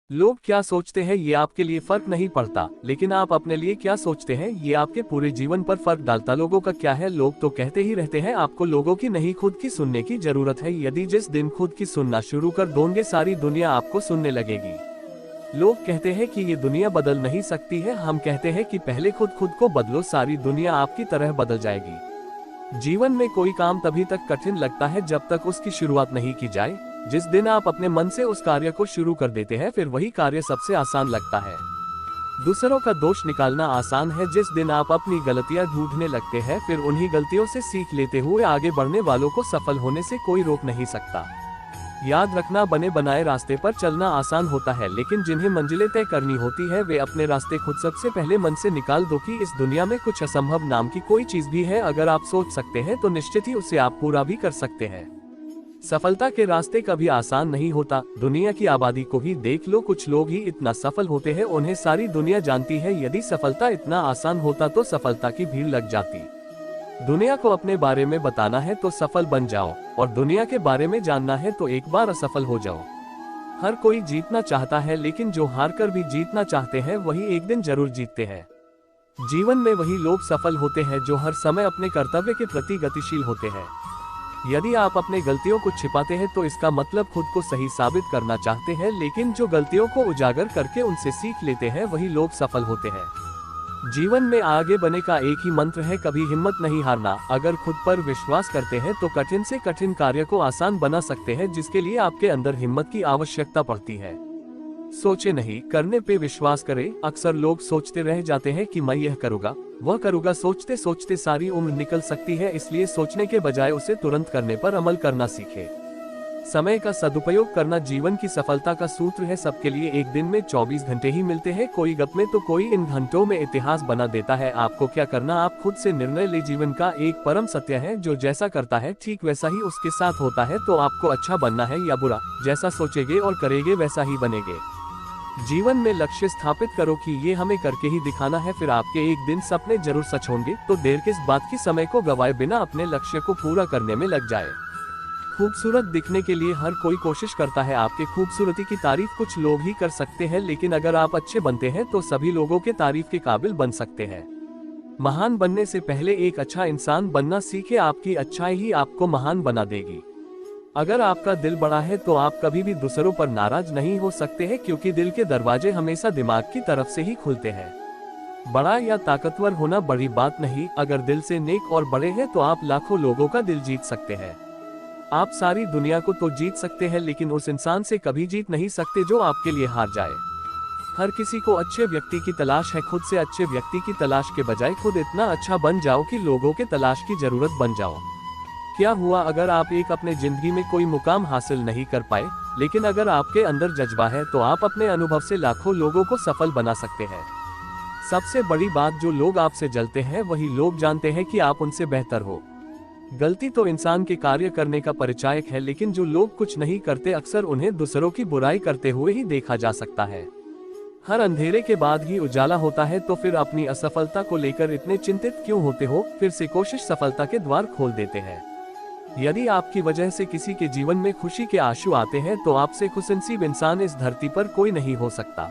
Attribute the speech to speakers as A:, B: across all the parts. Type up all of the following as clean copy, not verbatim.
A: लोग क्या सोचते हैं ये आपके लिए फर्क नहीं पड़ता, लेकिन आप अपने लिए क्या सोचते हैं ये आपके पूरे जीवन पर फर्क डालता। लोगों का क्या है, लोग तो कहते ही रहते हैं। आपको लोगों की नहीं खुद की सुनने की जरूरत है। यदि जिस दिन खुद की सुनना शुरू कर दोगे सारी दुनिया आपको सुनने लगेगी। लोग कहते हैं कि ये दुनिया बदल नहीं सकती है, हम कहते हैं कि पहले खुद को बदलो, सारी दुनिया आपकी तरह बदल जाएगी। जीवन में कोई काम तभी तक कठिन लगता है जब तक उसकी शुरुआत नहीं की जाए। जिस दिन आप अपने मन से उस कार्य को शुरू कर देते हैं फिर वही कार्य सबसे आसान लगता है। दूसरों का दोष निकालना आसान है। जिस दिन आप अपनी गलतियां ढूंढने लगते हैं फिर उन्हीं गलतियों से सीख लेते हुए आगे बढ़ने वालों को सफल होने से कोई रोक नहीं सकता। याद रखना, बने बनाए रास्ते पर चलना आसान होता है, लेकिन जिन्हें मंजिलें तय करनी होती है वे अपने रास्ते खुद सबसे पहले मन से निकाल दो कि इस दुनिया में कुछ असंभव नाम की कोई चीज भी है। अगर आप सोच सकते हैं तो निश्चित ही उसे आप पूरा भी कर सकते हैं। सफलता के रास्ते कभी आसान नहीं होता। दुनिया की आबादी को ही देख लो, कुछ लोग ही इतना सफल होते हैं उन्हें सारी दुनिया जानती है। यदि सफलता इतना आसान होता तो सफलता की भीड़ लग जाती। दुनिया को अपने बारे में बताना है तो सफल बन जाओ, और दुनिया के बारे में जानना है तो एक बार असफल हो जाओ। हर कोई जीतना चाहता है, लेकिन जो हार कर भी जीतना चाहते हैं वही एक दिन जरूर जीतते हैं। जीवन में वही लोग सफल होते हैं जो हर समय अपने कर्तव्य के प्रति गतिशील होते हैं। यदि आप अपने गलतियों को छिपाते हैं तो इसका मतलब खुद को सही साबित करना चाहते हैं, लेकिन जो गलतियों को उजागर करके उनसे सीख लेते हैं वही लोग सफल होते हैं। जीवन में आगे बढ़ने का एक ही मंत्र है, कभी हिम्मत नहीं हारना। अगर खुद पर विश्वास करते हैं तो कठिन से कठिन कार्य को आसान बना सकते हैं, जिसके लिए आपके अंदर हिम्मत की आवश्यकता पड़ती है। सोचे नहीं, करने पे विश्वास करें। अक्सर लोग सोचते रह जाते हैं कि मैं यह करूँगा वह करूँगा, सोचते सोचते सारी उम्र निकल सकती है। इसलिए सोचने के बजाय उसे तुरंत करने पर अमल करना सीखें। समय का सदुपयोग करना जीवन की सफलता का सूत्र है। सबके लिए एक दिन में 24 घंटे ही मिलते हैं, कोई गप में तो कोई इन घंटों में इतिहास बना देता है। आपको क्या करना, आप खुद से निर्णय ले। जीवन का एक परम सत्य है, जो जैसा करता है ठीक वैसा ही उसके साथ होता है। तो आपको अच्छा बनना है या बुरा, जैसा सोचेंगे और करेंगे वैसा ही बनेंगे। जीवन में लक्ष्य स्थापित करो कि ये हमें करके ही दिखाना है, फिर आपके एक दिन सपने जरूर सच होंगे। तो देर किस बात की, समय को गवाए बिना अपने लक्ष्य को पूरा करने में लग जाए। खूबसूरत दिखने के लिए हर कोई कोशिश करता है। आपके खूबसूरती की तारीफ कुछ लोग ही कर सकते हैं, लेकिन अगर आप अच्छे बनते हैं तो सभी लोगों के तारीफ के काबिल बन सकते हैं। महान बनने से पहले एक अच्छा इंसान बनना सीखे। आपकी अच्छाई ही आपको महान बना देगी। अगर आपका दिल बड़ा है तो आप कभी भी दूसरों पर नाराज नहीं हो सकते हैं, क्योंकि दिल के दरवाजे हमेशा दिमाग की तरफ से ही खुलते हैं। बड़ा या ताकतवर होना बड़ी बात नहीं, अगर दिल से नेक और बड़े हैं तो आप लाखों लोगों का दिल जीत सकते हैं। आप सारी दुनिया को तो जीत सकते हैं, लेकिन उस इंसान से कभी जीत नहीं सकते जो आपके लिए हार जाए। हर किसी को अच्छे व्यक्ति की तलाश है, खुद से अच्छे व्यक्ति की तलाश के बजाय खुद इतना अच्छा बन जाओ कि लोगों के तलाश की जरूरत बन जाओ। क्या हुआ अगर आप एक अपने जिंदगी में कोई मुकाम हासिल नहीं कर पाए, लेकिन अगर आपके अंदर जज्बा है तो आप अपने अनुभव से लाखों लोगों को सफल बना सकते हैं। सबसे बड़ी बात, जो लोग आपसे जलते हैं वही लोग जानते हैं कि आप उनसे बेहतर हो। गलती तो इंसान के कार्य करने का परिचायक है, लेकिन जो लोग कुछ नहीं करते अक्सर उन्हें दूसरों की बुराई करते हुए ही देखा जा सकता है। हर अंधेरे के बाद ही उजाला होता है, तो फिर अपनी असफलता को लेकर इतने चिंतित क्यों होते हो। फिर से कोशिश सफलता के द्वार खोल देते हैं। यदि आपकी वजह से किसी के जीवन में खुशी के आंसू आते हैं तो आपसे खुशनसीब इंसान इस धरती पर कोई नहीं हो सकता।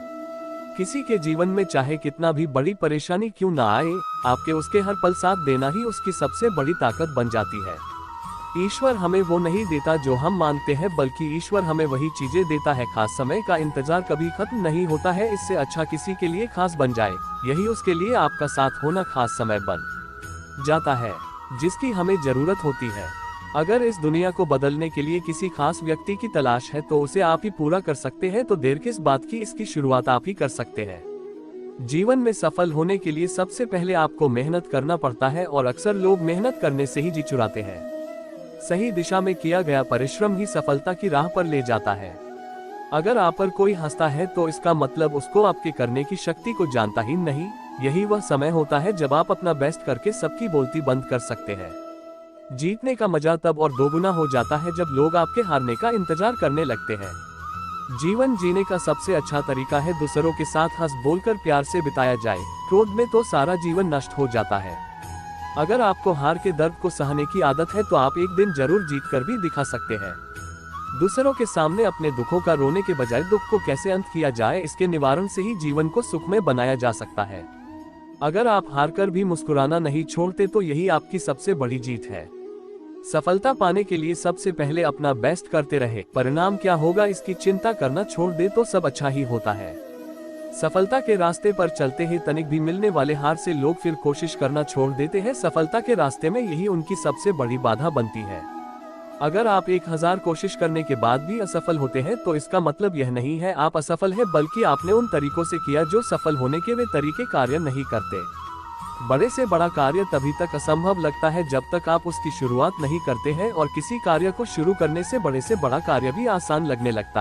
A: किसी के जीवन में चाहे कितना भी बड़ी परेशानी क्यों ना आए, आपके उसके हर पल साथ देना ही उसकी सबसे बड़ी ताकत बन जाती है। ईश्वर हमें वो नहीं देता जो हम मांगते हैं, बल्कि ईश्वर हमें वही चीजें देता है। खास समय का इंतजार कभी खत्म नहीं होता है, इससे अच्छा किसी के लिए खास बन जाए, यही उसके लिए आपका साथ होना खास समय बन जाता है जिसकी हमें जरूरत होती है। अगर इस दुनिया को बदलने के लिए किसी खास व्यक्ति की तलाश है तो उसे आप ही पूरा कर सकते हैं। तो देर किस बात की, इसकी शुरुआत आप ही कर सकते हैं। जीवन में सफल होने के लिए सबसे पहले आपको मेहनत करना पड़ता है, और अक्सर लोग मेहनत करने से ही जी चुराते हैं। सही दिशा में किया गया परिश्रम ही सफलता की राह पर ले जाता है। अगर आप पर कोई हंसता है तो इसका मतलब उसको आपके करने की शक्ति को जानता ही नहीं। यही वह समय होता है जब आप अपना बेस्ट करके सबकी बोलती बंद कर सकते हैं। जीतने का मजा तब और दोगुना हो जाता है जब लोग आपके हारने का इंतजार करने लगते हैं। जीवन जीने का सबसे अच्छा तरीका है दूसरों के साथ हंस बोलकर प्यार से बिताया जाए। क्रोध में तो सारा जीवन नष्ट हो जाता है। अगर आपको हार के दर्द को सहने की आदत है तो आप एक दिन जरूर जीत कर भी दिखा सकते हैं। दूसरों के सामने अपने दुखों का रोने के बजाय दुख को कैसे अंत किया जाए, इसके निवारण से ही जीवन को सुखमय बनाया जा सकता है। अगर आप हारकर भी मुस्कुराना नहीं छोड़ते तो यही आपकी सबसे बड़ी जीत है। सफलता पाने के लिए सबसे पहले अपना बेस्ट करते रहे, परिणाम क्या होगा इसकी चिंता करना छोड़ दे तो सब अच्छा ही होता है। सफलता के रास्ते पर चलते ही तनिक भी मिलने वाले हार से लोग फिर कोशिश करना छोड़ देते हैं। सफलता के रास्ते में यही उनकी सबसे बड़ी बाधा बनती है। अगर आप 1000 कोशिश करने के बाद भी असफल होते हैं तो इसका मतलब यह नहीं है आप असफल हैं, बल्कि आपने उन तरीकों से किया जो सफल होने के वे तरीके कार्य नहीं करते। बड़े से बड़ा कार्य तभी तक असंभव लगता है जब तक आप उसकी शुरुआत नहीं करते हैं, और किसी कार्य को शुरू करने से बड़ा कार्य भी आसान लगने लगता है।